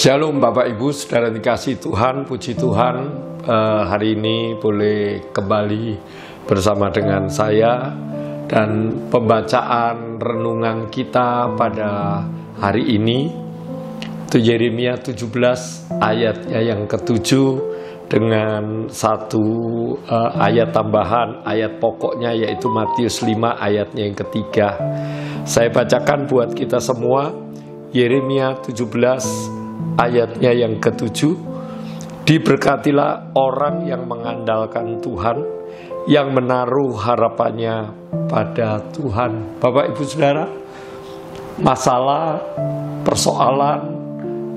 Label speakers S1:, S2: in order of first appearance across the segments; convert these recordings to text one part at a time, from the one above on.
S1: Shalom Bapak Ibu, saudara dikasih Tuhan, puji Tuhan. Hari ini boleh kembali bersama dengan saya. Dan pembacaan renungan kita pada hari ini itu Yeremia 17 ayatnya yang ke-7 dengan satu ayat tambahan, ayat pokoknya yaitu Matius 5 ayatnya yang ketiga. Saya bacakan buat kita semua, Yeremia 17 ayatnya yang ke-7. Diberkatilah orang yang mengandalkan Tuhan, yang menaruh harapannya pada Tuhan. Bapak Ibu Saudara, masalah, persoalan,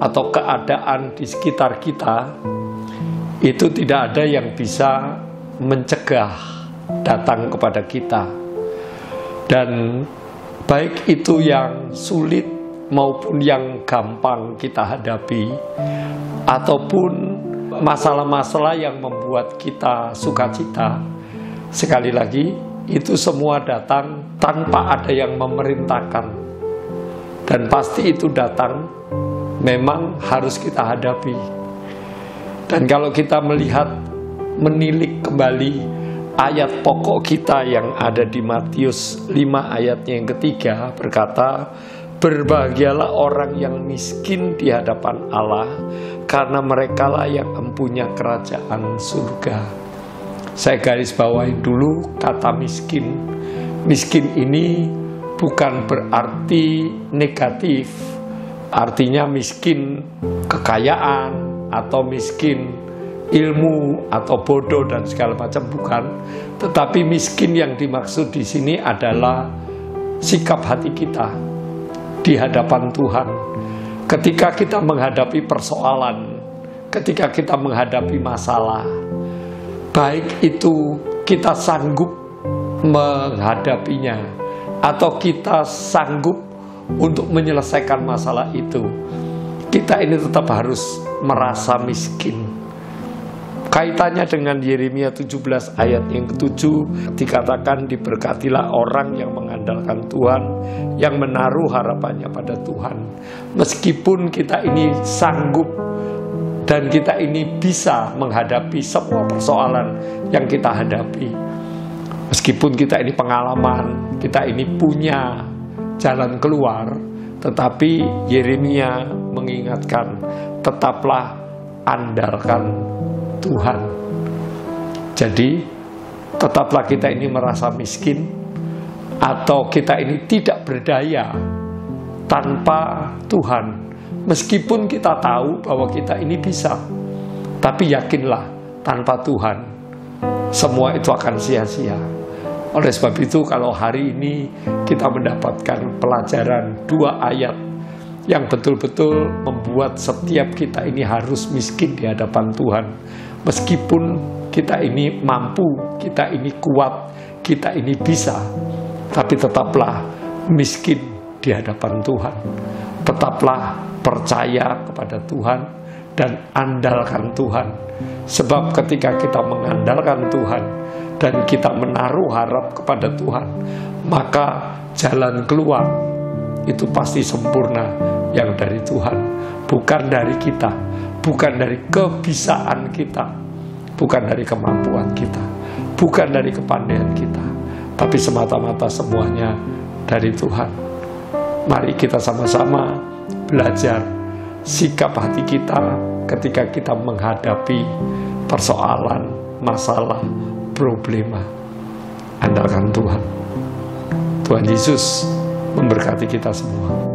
S1: atau keadaan di sekitar kita itu tidak ada yang bisa mencegah datang kepada kita. Dan baik itu yang sulit maupun yang gampang kita hadapi, ataupun masalah-masalah yang membuat kita sukacita, sekali lagi itu semua datang tanpa ada yang memerintahkan, dan pasti itu datang memang harus kita hadapi. Dan kalau kita menilik kembali ayat pokok kita yang ada di Matius 5 ayatnya yang ketiga, berkata, berbahagialah orang yang miskin di hadapan Allah, karena merekalah yang mempunyai kerajaan surga. Saya garis bawahi dulu kata miskin. Miskin ini bukan berarti negatif, artinya miskin kekayaan atau miskin ilmu atau bodoh dan segala macam, bukan. Tetapi miskin yang dimaksud di sini adalah sikap hati kita di hadapan Tuhan. Ketika kita menghadapi persoalan, ketika kita menghadapi masalah, baik itu kita sanggup menghadapinya atau kita sanggup untuk menyelesaikan masalah itu, kita ini tetap harus merasa miskin. Kaitannya dengan Yeremia 17 ayat yang ke-7, dikatakan diberkatilah orang yang mengandalkan Tuhan, yang menaruh harapannya pada Tuhan. Meskipun kita ini sanggup dan kita ini bisa menghadapi semua persoalan yang kita hadapi, meskipun kita ini pengalaman, kita ini punya jalan keluar, tetapi Yeremia mengingatkan, tetaplah andalkan Tuhan. Jadi tetaplah kita ini merasa miskin atau kita ini tidak berdaya tanpa Tuhan. Meskipun kita tahu bahwa kita ini bisa, tapi yakinlah tanpa Tuhan semua itu akan sia-sia. Oleh sebab itu, kalau hari ini kita mendapatkan pelajaran 2 ayat yang betul-betul membuat setiap kita ini harus miskin di hadapan Tuhan. Meskipun kita ini mampu, kita ini kuat, kita ini bisa, tapi tetaplah miskin di hadapan Tuhan. Tetaplah percaya kepada Tuhan dan andalkan Tuhan. Sebab ketika kita mengandalkan Tuhan dan kita menaruh harap kepada Tuhan, maka jalan keluar itu pasti sempurna yang dari Tuhan, bukan dari kita, bukan dari kebisaan kita, bukan dari kemampuan kita, bukan dari kepandaian kita, tapi semata-mata semuanya dari Tuhan. Mari kita sama-sama belajar sikap hati kita ketika kita menghadapi persoalan, masalah, problema. Andalkan Tuhan. Tuhan Yesus memberkati kita semua.